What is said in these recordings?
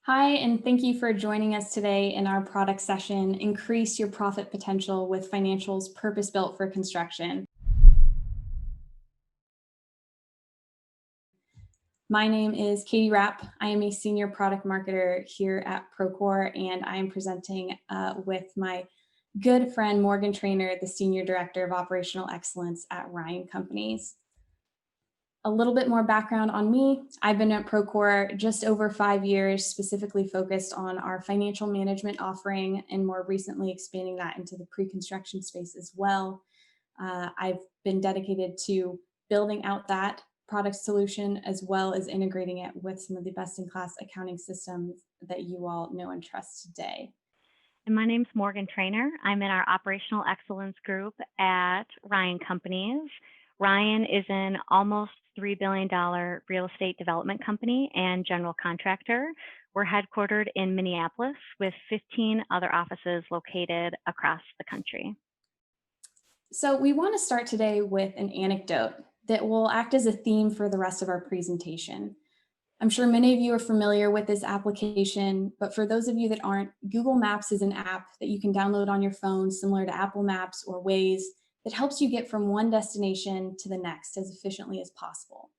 Hi, and thank you for joining us today in our product session, Increase Your Profit Potential with Financials Purpose-Built for Construction. My name is Katie Rapp. I am a senior product marketer here at Procore, and I am presenting with my good friend, Morgan Trainer, the Senior Director of Operational Excellence at Ryan Companies. A little bit more background on me. I've been at Procore just over 5 years, specifically focused on our financial management offering and more recently expanding that into the pre-construction space as well. I've been dedicated to building out that product solution as well as integrating it with some of the best-in-class accounting systems that you all know and trust today. And my name's Morgan Trainer. I'm in our Operational Excellence group at Ryan Companies. Ryan is an almost $3 billion real estate development company and general contractor. We're headquartered in Minneapolis with 15 other offices located across the country. So we want to start today with an anecdote that will act as a theme for the rest of our presentation. I'm sure many of you are familiar with this application, but for those of you that aren't, Google Maps is an app that you can download on your phone, similar to Apple Maps or Waze, that helps you get from one destination to the next as efficiently as possible.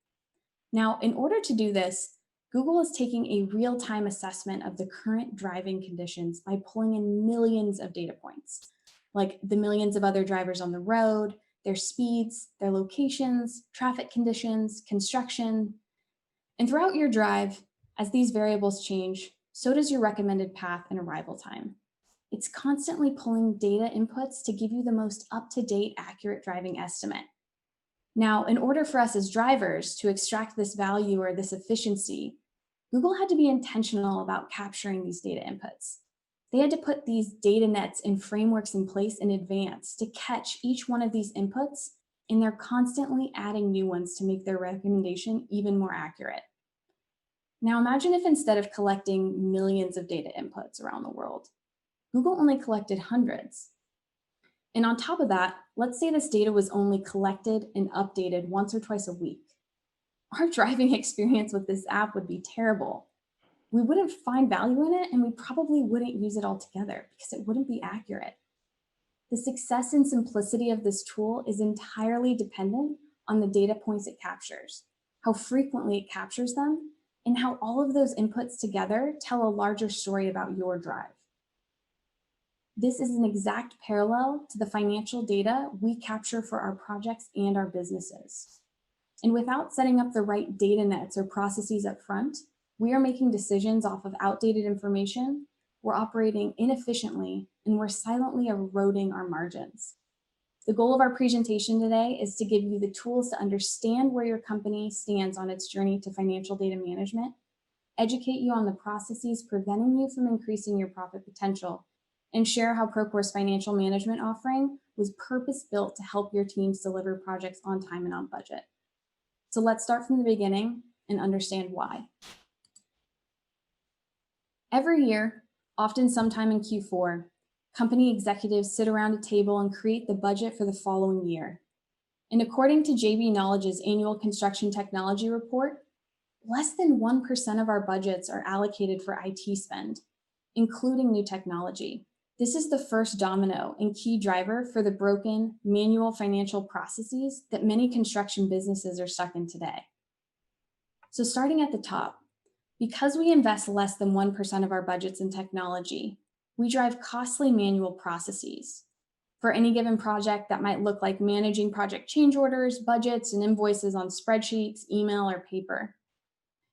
Now, in order to do this, Google is taking a real-time assessment of the current driving conditions by pulling in millions of data points, like the millions of other drivers on the road, their speeds, their locations, traffic conditions, construction. And throughout your drive, as these variables change, so does your recommended path and arrival time. It's constantly pulling data inputs to give you the most up-to-date, accurate driving estimate. Now, in order for us as drivers to extract this value or this efficiency, Google had to be intentional about capturing these data inputs. They had to put these data nets and frameworks in place in advance to catch each one of these inputs, and they're constantly adding new ones to make their recommendation even more accurate. Now imagine if instead of collecting millions of data inputs around the world, Google only collected hundreds. And on top of that, let's say this data was only collected and updated once or twice a week. Our driving experience with this app would be terrible. We wouldn't find value in it, and we probably wouldn't use it altogether because it wouldn't be accurate. The success and simplicity of this tool is entirely dependent on the data points it captures, how frequently it captures them, and how all of those inputs together tell a larger story about your drive. This is an exact parallel to the financial data we capture for our projects and our businesses. And without setting up the right data nets or processes up front, we are making decisions off of outdated information, we're operating inefficiently, and we're silently eroding our margins. The goal of our presentation today is to give you the tools to understand where your company stands on its journey to financial data management, educate you on the processes preventing you from increasing your profit potential, and share how Procore's financial management offering was purpose-built to help your teams deliver projects on time and on budget. So let's start from the beginning and understand why. Every year, often sometime in Q4, company executives sit around a table and create the budget for the following year. And according to JB Knowledge's annual construction technology report, less than 1% of our budgets are allocated for IT spend, including new technology. This is the first domino and key driver for the broken manual financial processes that many construction businesses are stuck in today. So starting at the top, because we invest less than 1% of our budgets in technology, we drive costly manual processes. For any given project, that might look like managing project change orders, budgets, and invoices on spreadsheets, email, or paper.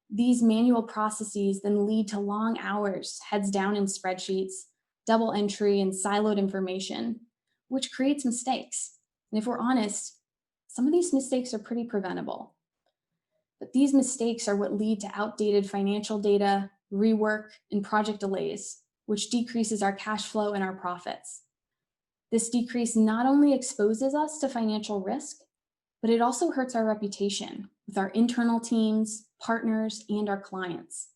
These manual processes then lead to long hours, heads down in spreadsheets, double entry, and siloed information, which creates mistakes. And if we're honest, some of these mistakes are pretty preventable. But these mistakes are what lead to outdated financial data, rework, and project delays, which decreases our cash flow and our profits. This decrease not only exposes us to financial risk, but it also hurts our reputation with our internal teams, partners, and our clients.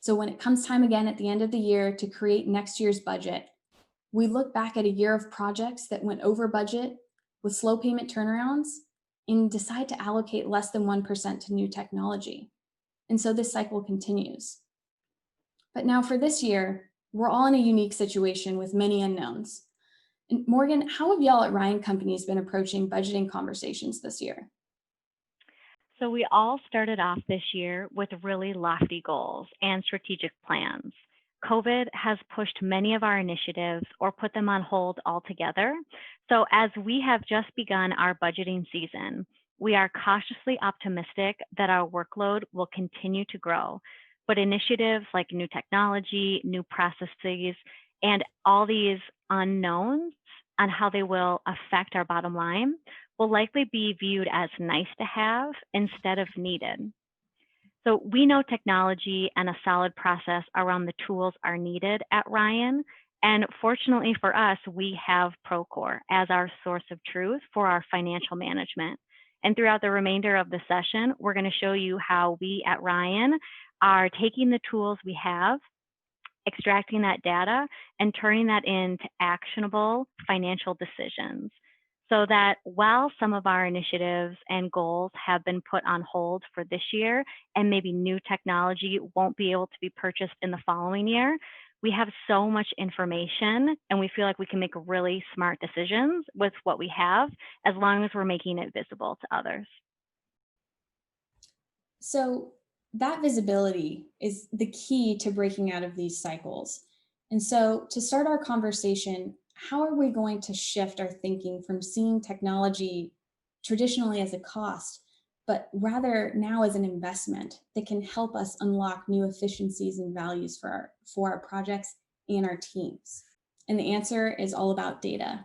So when it comes time again at the end of the year to create next year's budget, we look back at a year of projects that went over budget with slow payment turnarounds and decide to allocate less than 1% to new technology. And so this cycle continues. But now for this year, we're all in a unique situation with many unknowns. And Morgan, how have y'all at Ryan Companies been approaching budgeting conversations this year? So we all started off this year with really lofty goals and strategic plans. COVID has pushed many of our initiatives or put them on hold altogether. So as we have just begun our budgeting season, we are cautiously optimistic that our workload will continue to grow. But initiatives like new technology, new processes, and all these unknowns on how they will affect our bottom line will likely be viewed as nice to have instead of needed. So we know technology and a solid process around the tools are needed at Ryan. And fortunately for us, we have Procore as our source of truth for our financial management. And throughout the remainder of the session, we're going to show you how we at Ryan are taking the tools we have, extracting that data, and turning that into actionable financial decisions. So that while some of our initiatives and goals have been put on hold for this year, and maybe new technology won't be able to be purchased in the following year, we have so much information and we feel like we can make really smart decisions with what we have, as long as we're making it visible to others. So that visibility is the key to breaking out of these cycles. And so to start our conversation, how are we going to shift our thinking from seeing technology traditionally as a cost, but rather now as an investment that can help us unlock new efficiencies and values for our projects and our teams? And the answer is all about data.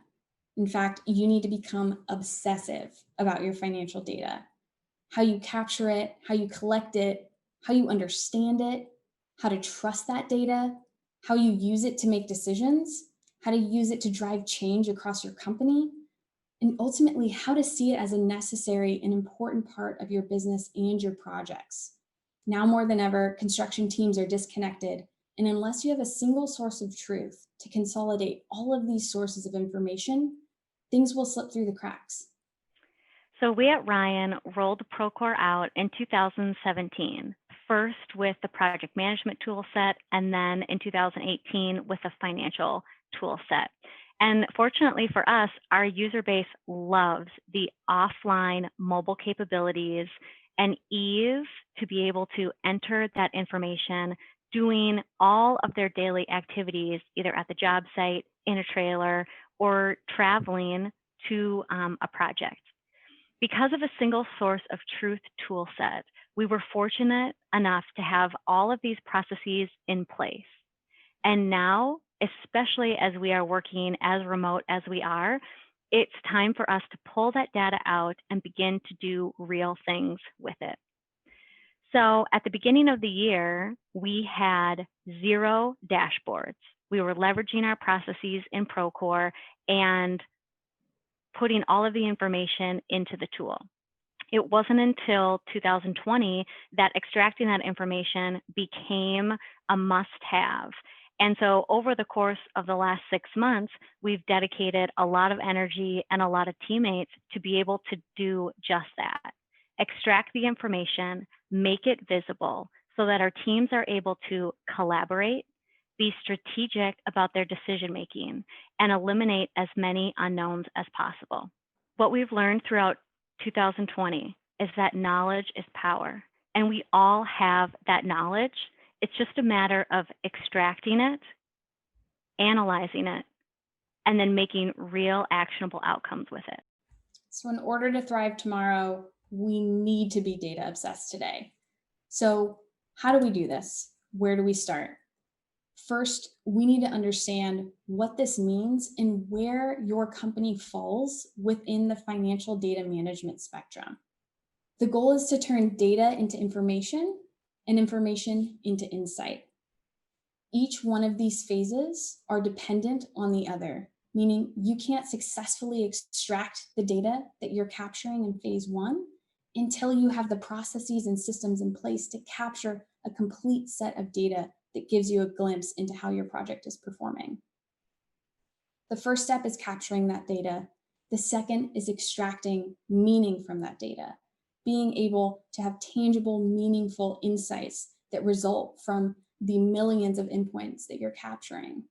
In fact, you need to become obsessive about your financial data, how you capture it, how you collect it, how you understand it, how to trust that data, how you use it to make decisions, how to use it to drive change across your company, and ultimately how to see it as a necessary and important part of your business and your projects. Now more than ever, construction teams are disconnected, and unless you have a single source of truth to consolidate all of these sources of information, things will slip through the cracks. So we at Ryan rolled Procore out in 2017, first with the project management tool set, and then in 2018 with the financial tool set. And fortunately for us, our user base loves the offline mobile capabilities and ease to be able to enter that information, doing all of their daily activities, either at the job site, in a trailer, or traveling to a project. Because of a single source of truth tool set, we were fortunate enough to have all of these processes in place. And now, especially as we are working as remote as we are, it's time for us to pull that data out and begin to do real things with it. So at the beginning of the year, we had 0 dashboards. We were leveraging our processes in Procore and putting all of the information into the tool. It wasn't until 2020 that extracting that information became a must-have. And so over the course of the last 6 months, we've dedicated a lot of energy and a lot of teammates to be able to do just that. Extract the information, make it visible so that our teams are able to collaborate, be strategic about their decision making, and eliminate as many unknowns as possible. What we've learned throughout 2020 is that knowledge is power, and we all have that knowledge. It's just a matter of extracting it, analyzing it, and then making real actionable outcomes with it. So in order to thrive tomorrow, we need to be data obsessed today. So how do we do this? Where do we start? First, we need to understand what this means and where your company falls within the financial data management spectrum. The goal is to turn data into information and information into insight. Each one of these phases are dependent on the other, meaning you can't successfully extract the data that you're capturing in phase 1 until you have the processes and systems in place to capture a complete set of data that gives you a glimpse into how your project is performing. The first step is capturing that data. The second is extracting meaning from that data, being able to have tangible, meaningful insights that result from the millions of endpoints that you're capturing.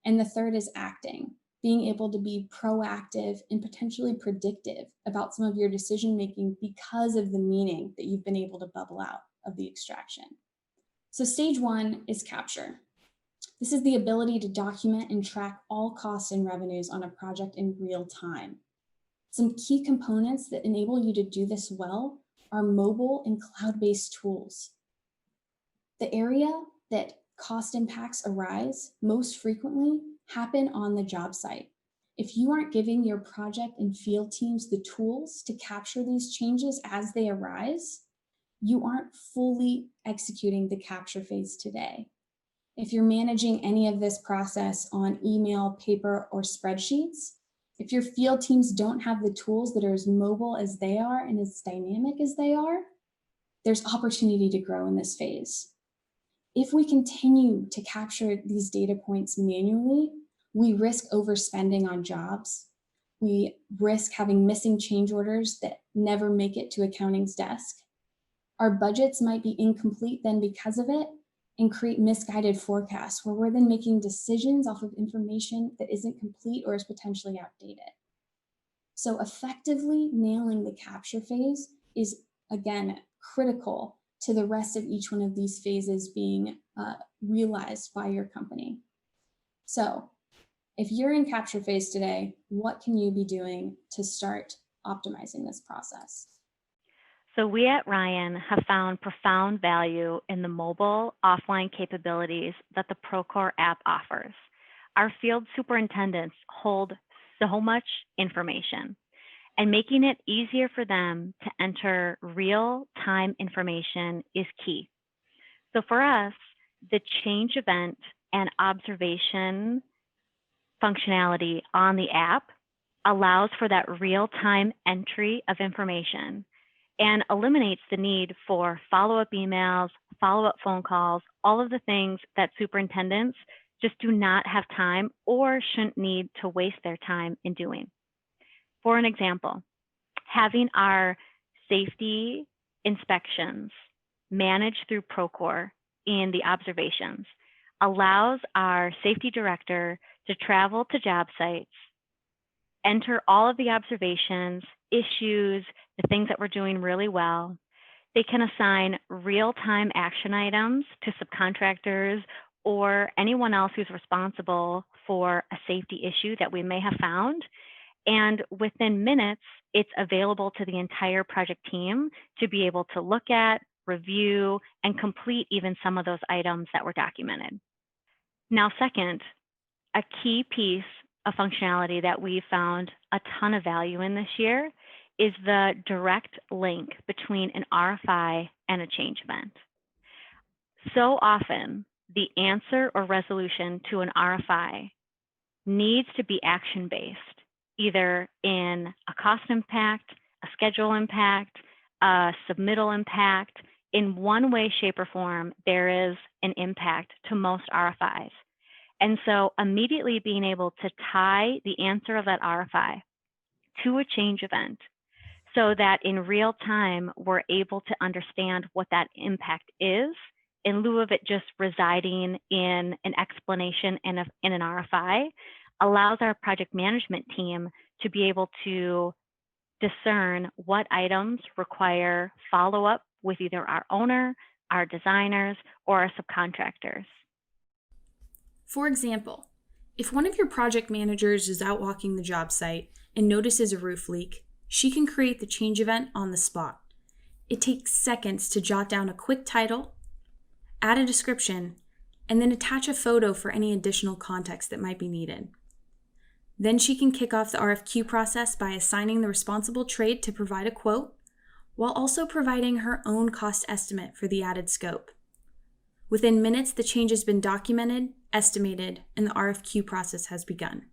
And the third is acting, being able to be proactive and potentially predictive about some of your decision making because of the meaning that you've been able to bubble out of the extraction. So stage one is capture. This is the ability to document and track all costs and revenues on a project in real time. Some key components that enable you to do this well are mobile and cloud-based tools. The area that cost impacts arise most frequently happen on the job site. If you aren't giving your project and field teams the tools to capture these changes as they arise, you aren't fully executing the capture phase today. If you're managing any of this process on email, paper, or spreadsheets, if your field teams don't have the tools that are as mobile as they are and as dynamic as they are, there's opportunity to grow in this phase. If we continue to capture these data points manually, we risk overspending on jobs. We risk having missing change orders that never make it to accounting's desk. Our budgets might be incomplete then because of it, and create misguided forecasts where we're then making decisions off of information that isn't complete or is potentially outdated. So effectively nailing the capture phase is, again, critical to the rest of each one of these phases being realized by your company. So if you're in capture phase today, what can you be doing to start optimizing this process? So we at Ryan have found profound value in the mobile offline capabilities that the Procore app offers. Our field superintendents hold so much information, and making it easier for them to enter real-time information is key. So for us, the change event and observation functionality on the app allows for that real-time entry of information and eliminates the need for follow-up emails, follow-up phone calls, all of the things that superintendents just do not have time or shouldn't need to waste their time in doing. For an example, having our safety inspections managed through Procore in the observations allows our safety director to travel to job sites, enter all of the observations, issues, the things that we're doing really well. They can assign real-time action items to subcontractors or anyone else who's responsible for a safety issue that we may have found. And within minutes, it's available to the entire project team to be able to look at, review, and complete even some of those items that were documented. Now, second, a key piece of functionality that we found a ton of value in this year is the direct link between an RFI and a change event. So often, the answer or resolution to an RFI needs to be action-based, either in a cost impact, a schedule impact, a submittal impact. In one way, shape, or form, there is an impact to most RFIs. And so immediately being able to tie the answer of that RFI to a change event so that in real time, we're able to understand what that impact is in lieu of it just residing in an explanation in an RFI, allows our project management team to be able to discern what items require follow-up with either our owner, our designers, or our subcontractors. For example, if one of your project managers is out walking the job site and notices a roof leak, she can create the change event on the spot. It takes seconds to jot down a quick title, add a description, and then attach a photo for any additional context that might be needed. Then she can kick off the RFQ process by assigning the responsible trade to provide a quote, while also providing her own cost estimate for the added scope. Within minutes, the change has been documented, estimated, and the RFQ process has begun.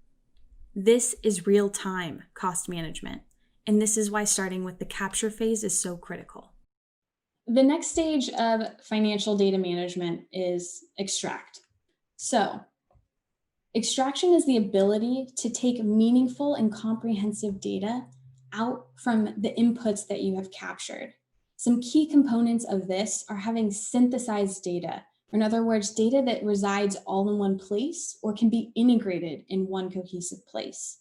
This is real-time cost management, and this is why starting with the capture phase is so critical. The next stage of financial data management is extract. So, extraction is the ability to take meaningful and comprehensive data out from the inputs that you have captured. Some key components of this are having synthesized data In other words, data that resides all in one place or can be integrated in one cohesive place.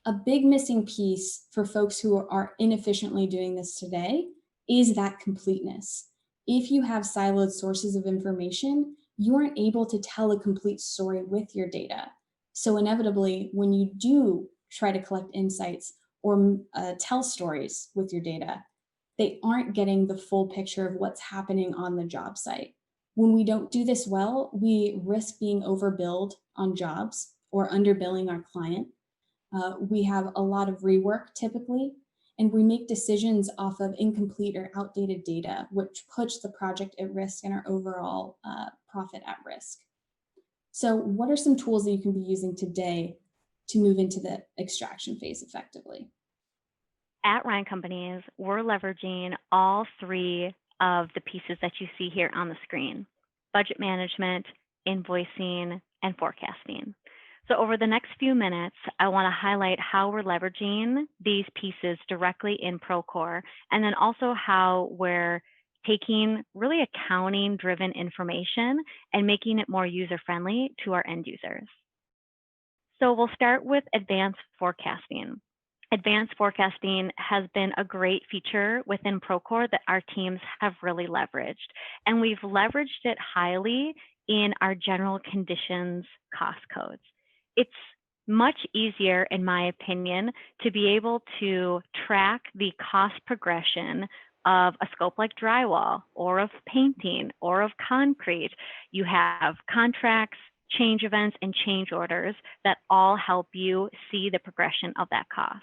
A big missing piece for folks who are inefficiently doing this today is that completeness. If you have siloed sources of information, you aren't able to tell a complete story with your data. So, inevitably, when you do try to collect insights or tell stories with your data, they aren't getting the full picture of what's happening on the job site. When we don't do this well, we risk being overbilled on jobs or underbilling our client. We have a lot of rework typically, and we make decisions off of incomplete or outdated data, which puts the project at risk and our overall profit at risk. So, what are some tools that you can be using today to move into the extraction phase effectively? At Ryan Companies, we're leveraging all three of the pieces that you see here on the screen: budget management, invoicing, and forecasting. So over the next few minutes, I want to highlight how we're leveraging these pieces directly in Procore, and then also how we're taking really accounting-driven information and making it more user-friendly to our end users. So we'll start with advanced forecasting. Advanced forecasting has been a great feature within Procore that our teams have really leveraged. And we've leveraged it highly in our general conditions cost codes. It's much easier, in my opinion, to be able to track the cost progression of a scope like drywall or of painting or of concrete. You have contracts, change events, and change orders that all help you see the progression of that cost.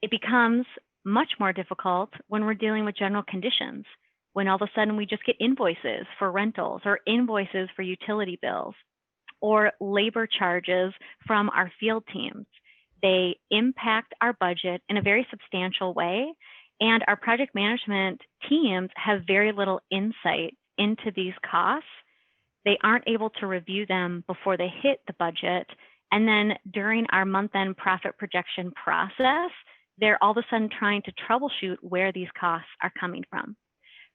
It becomes much more difficult when we're dealing with general conditions, when all of a sudden we just get invoices for rentals or invoices for utility bills or labor charges from our field teams. They impact our budget in a very substantial way, and our project management teams have very little insight into these costs. They aren't able to review them before they hit the budget. And then during our month-end profit projection process, they're all of a sudden trying to troubleshoot where these costs are coming from.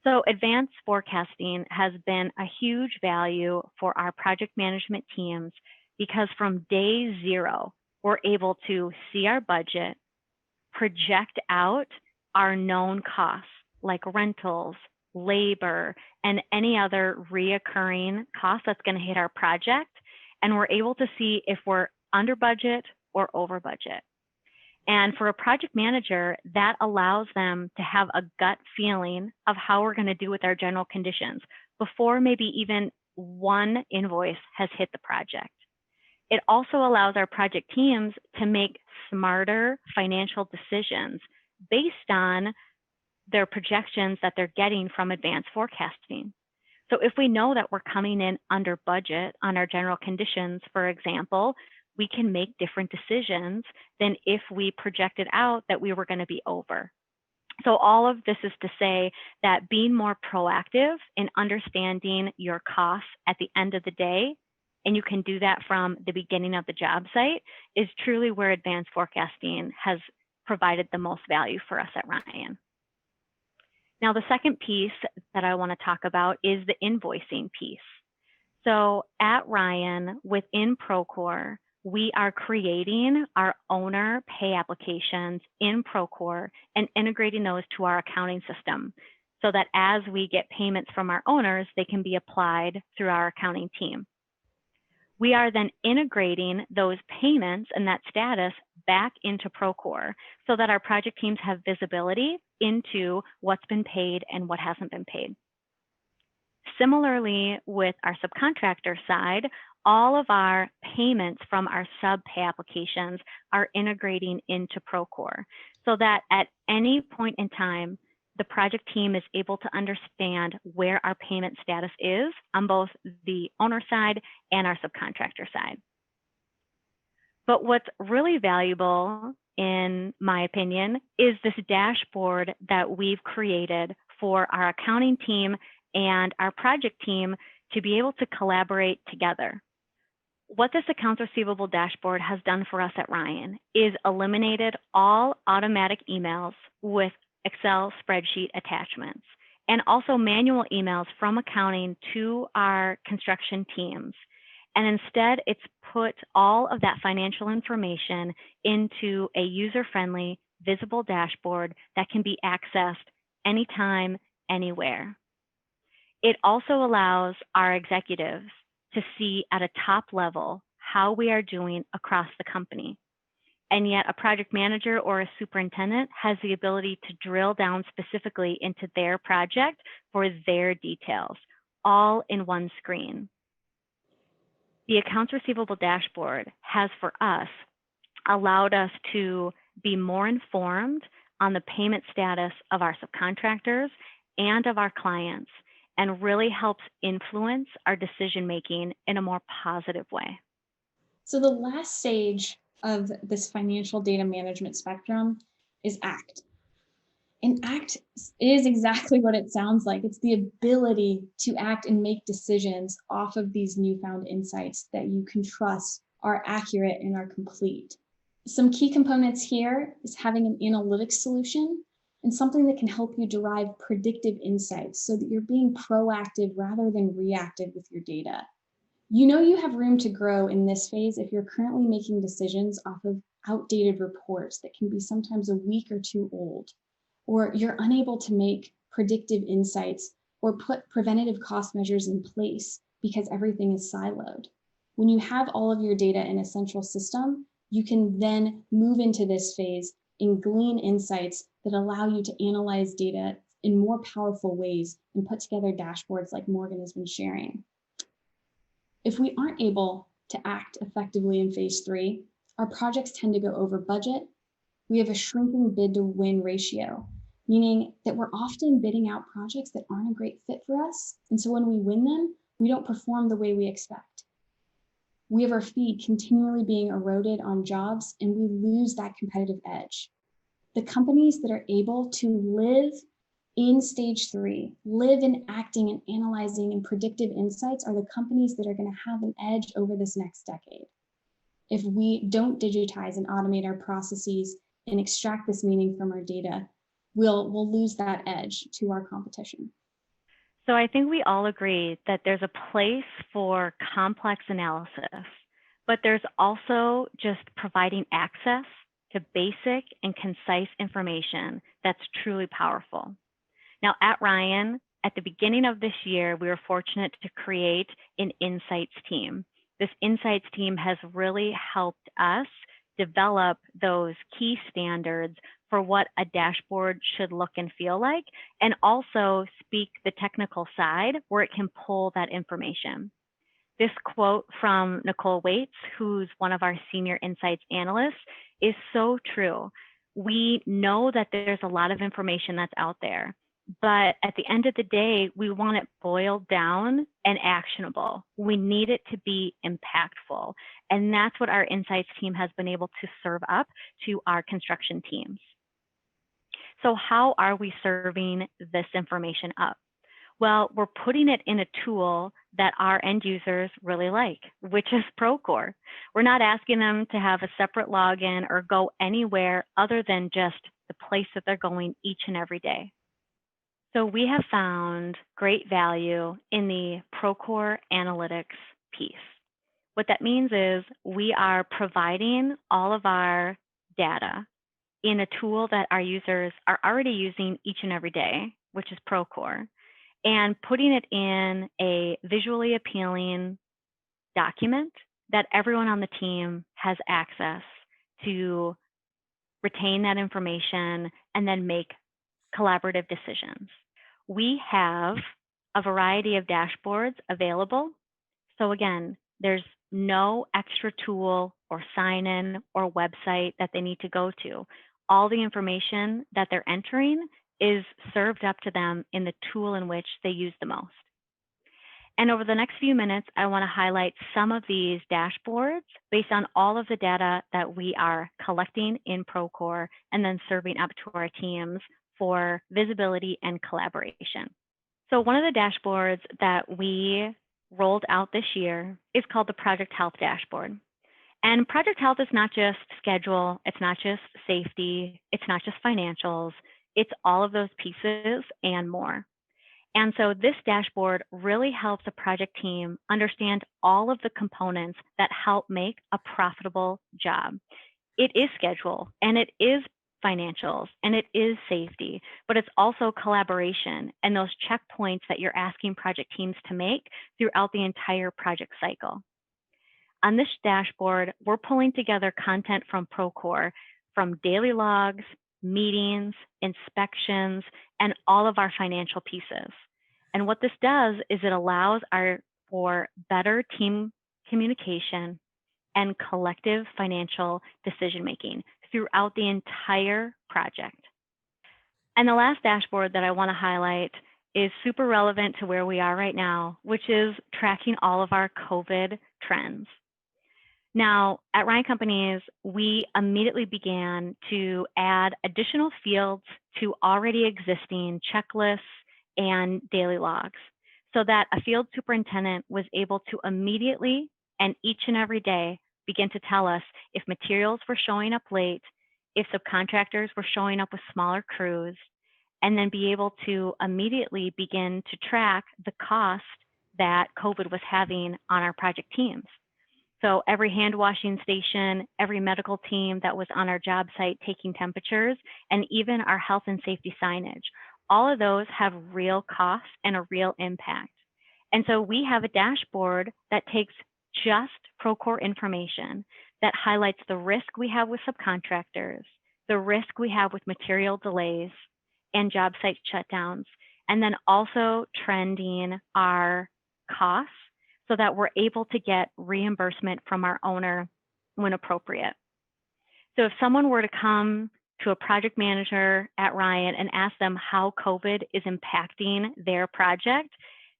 So advanced forecasting has been a huge value for our project management teams because from day zero, we're able to see our budget, project out our known costs like rentals, labor, and any other reoccurring cost that's going to hit our project. And we're able to see if we're under budget or over budget. And for a project manager, that allows them to have a gut feeling of how we're going to do with our general conditions before maybe even one invoice has hit the project. It also allows our project teams to make smarter financial decisions based on their projections that they're getting from advanced forecasting. So if we know that we're coming in under budget on our general conditions, for example, we can make different decisions than if we projected out that we were going to be over. So all of this is to say that being more proactive in understanding your costs at the end of the day, and you can do that from the beginning of the job site, is truly where advanced forecasting has provided the most value for us at Ryan. Now, the second piece that I want to talk about is the invoicing piece. So at Ryan, within Procore, we are creating our owner pay applications in Procore and integrating those to our accounting system so that as we get payments from our owners, they can be applied through our accounting team. We are then integrating those payments and that status back into Procore so that our project teams have visibility into what's been paid and what hasn't been paid. Similarly, with our subcontractor side, all of our payments from our sub-pay applications are integrating into Procore so that at any point in time, the project team is able to understand where our payment status is on both the owner side and our subcontractor side. But what's really valuable, in my opinion, is this dashboard that we've created for our accounting team and our project team to be able to collaborate together. What this accounts receivable dashboard has done for us at Ryan is eliminated all automatic emails with Excel spreadsheet attachments. and also manual emails from accounting to our construction teams. And instead, it's put all of that financial information into a user-friendly, visible dashboard that can be accessed anytime, anywhere. It also allows our executives to see at a top level how we are doing across the company. And yet a project manager or a superintendent has the ability to drill down specifically into their project for their details, all in one screen. The accounts receivable dashboard has, for us, allowed us to be more informed on the payment status of our subcontractors and of our clients, and really helps influence our decision-making in a more positive way. So the last stage of this financial data management spectrum is ACT. And ACT is exactly what it sounds like. It's the ability to act and make decisions off of these newfound insights that you can trust are accurate and are complete. Some key components here is having an analytics solution and something that can help you derive predictive insights so that you're being proactive rather than reactive with your data. You know you have room to grow in this phase if you're currently making decisions off of outdated reports that can be sometimes a week or two old, or you're unable to make predictive insights or put preventative cost measures in place because everything is siloed. When you have all of your data in a central system, you can then move into this phase and glean insights that allow you to analyze data in more powerful ways and put together dashboards like Morgan has been sharing. If we aren't able to act effectively in phase 3, our projects tend to go over budget. We have a shrinking bid to win ratio, meaning that we're often bidding out projects that aren't a great fit for us. And so when we win them, we don't perform the way we expect. We have our feet continually being eroded on jobs, and we lose that competitive edge. The companies that are able to live in stage 3, live in acting and analyzing and predictive insights are the companies that are going to have an edge over this next decade. If we don't digitize and automate our processes and extract this meaning from our data, we'll lose that edge to our competition. So I think we all agree that there's a place for complex analysis, but there's also just providing access to basic and concise information that's truly powerful. Now at Ryan, at the beginning of this year, we were fortunate to create an insights team. This insights team has really helped us develop those key standards for what a dashboard should look and feel like, and also speak the technical side where it can pull that information. This quote from Nicole Waits, who's one of our senior insights analysts, is so true. We know that there's a lot of information that's out there, but at the end of the day, we want it boiled down and actionable. We need it to be impactful. And that's what our insights team has been able to serve up to our construction teams. So how are we serving this information up? Well, we're putting it in a tool that our end users really like, which is Procore. We're not asking them to have a separate login or go anywhere other than just the place that they're going each and every day. So we have found great value in the Procore analytics piece. What that means is we are providing all of our data in a tool that our users are already using each and every day, which is Procore, and putting it in a visually appealing document that everyone on the team has access to retain that information and then make collaborative decisions. We have a variety of dashboards available. So again, there's no extra tool or sign-in or website that they need to go to. All the information that they're entering is served up to them in the tool in which they use the most. And over the next few minutes, I want to highlight some of these dashboards based on all of the data that we are collecting in Procore and then serving up to our teams for visibility and collaboration. So one of the dashboards that we rolled out this year is called the Project Health Dashboard. And Project Health is not just schedule, it's not just safety, it's not just financials, it's all of those pieces and more. And so this dashboard really helps a project team understand all of the components that help make a profitable job. It is schedule, and it is financials, and it is safety, but it's also collaboration and those checkpoints that you're asking project teams to make throughout the entire project cycle. On this dashboard, we're pulling together content from Procore, from daily logs, meetings, inspections, and all of our financial pieces. And what this does is it allows for better team communication and collective financial decision making throughout the entire project. And the last dashboard that I want to highlight is super relevant to where we are right now, which is tracking all of our COVID trends. Now, at Ryan Companies, we immediately began to add additional fields to already existing checklists and daily logs so that a field superintendent was able to immediately and each and every day begin to tell us if materials were showing up late, if subcontractors were showing up with smaller crews, and then be able to immediately begin to track the cost that COVID was having on our project teams. So every hand washing station, every medical team that was on our job site taking temperatures, and even our health and safety signage, all of those have real costs and a real impact. And so we have a dashboard that takes just Procore information that highlights the risk we have with subcontractors, the risk we have with material delays and job site shutdowns, and then also trending our costs so that we're able to get reimbursement from our owner when appropriate. So if someone were to come to a project manager at Ryan and ask them how COVID is impacting their project,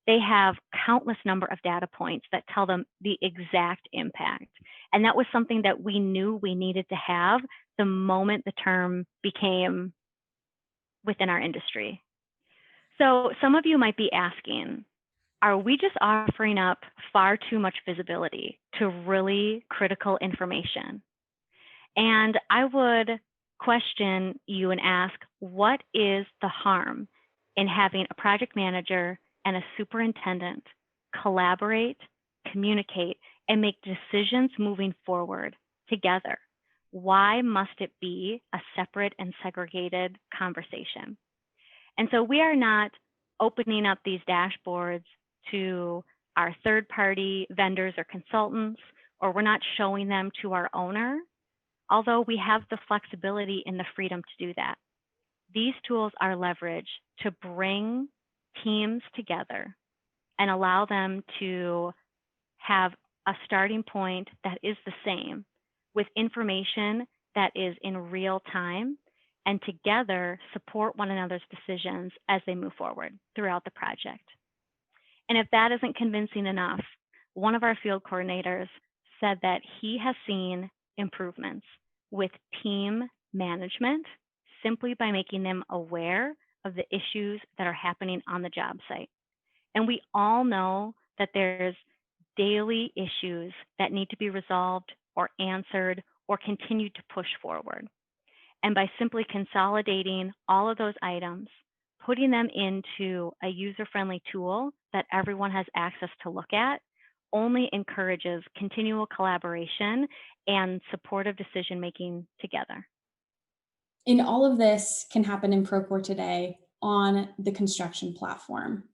they have countless number of data points that tell them the exact impact. And that was something that we knew we needed to have the moment the term became within our industry. So some of you might be asking, are we just offering up far too much visibility to really critical information? And I would question you and ask, what is the harm in having a project manager and a superintendent collaborate, communicate, and make decisions moving forward together? Why must it be a separate and segregated conversation? And so we are not opening up these dashboards to our third-party vendors or consultants, or we're not showing them to our owner, although we have the flexibility and the freedom to do that. These tools are leveraged to bring teams together and allow them to have a starting point that is the same with information that is in real time, and together support one another's decisions as they move forward throughout the project. And if that isn't convincing enough, one of our field coordinators said that he has seen improvements with team management simply by making them aware of the issues that are happening on the job site. And we all know that there's daily issues that need to be resolved or answered or continue to push forward. And by simply consolidating all of those items, putting them into a user-friendly tool that everyone has access to look at, only encourages continual collaboration and supportive decision-making together. And all of this can happen in Procore today on the construction platform.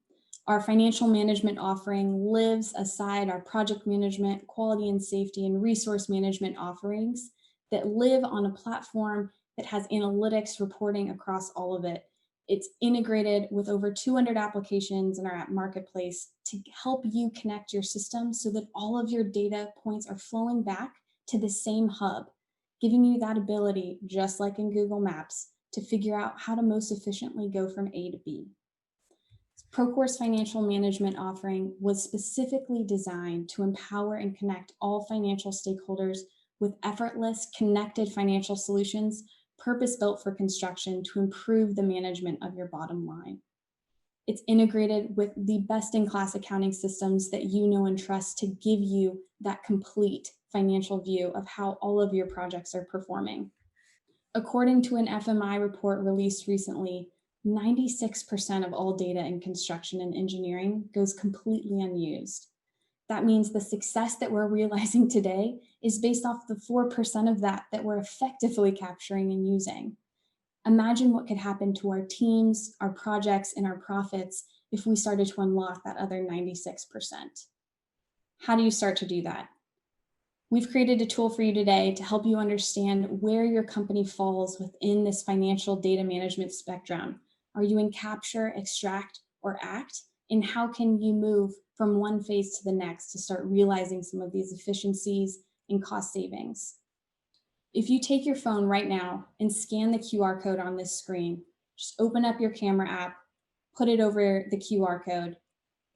Our financial management offering lives aside our project management, quality and safety, and resource management offerings that live on a platform that has analytics reporting across all of it. It's integrated with over 200 applications in our app marketplace to help you connect your system so that all of your data points are flowing back to the same hub, giving you that ability, just like in Google Maps, to figure out how to most efficiently go from A to B. Procore's financial management offering was specifically designed to empower and connect all financial stakeholders with effortless, connected financial solutions purpose-built for construction to improve the management of your bottom line. It's integrated with the best-in-class accounting systems that you know and trust to give you that complete financial view of how all of your projects are performing. According to an FMI report released recently, 96% of all data in construction and engineering goes completely unused. That means the success that we're realizing today is based off the 4% of that we're effectively capturing and using. Imagine what could happen to our teams, our projects, and our profits if we started to unlock that other 96%. How do you start to do that? We've created a tool for you today to help you understand where your company falls within this financial data management spectrum. Are you in capture, extract, or act? And how can you move from one phase to the next to start realizing some of these efficiencies and cost savings? If you take your phone right now and scan the QR code on this screen, just open up your camera app, put it over the QR code,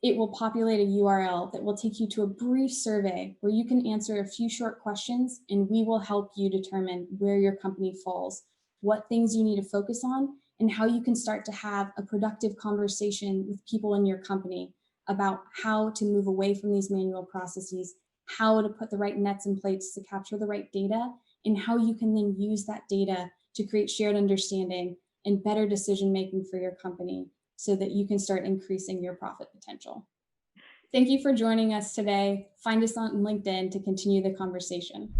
it will populate a URL that will take you to a brief survey where you can answer a few short questions, and we will help you determine where your company falls, what things you need to focus on, and how you can start to have a productive conversation with people in your company about how to move away from these manual processes, how to put the right nets in place to capture the right data, and how you can then use that data to create shared understanding and better decision making for your company so that you can start increasing your profit potential. Thank you for joining us today. Find us on LinkedIn to continue the conversation.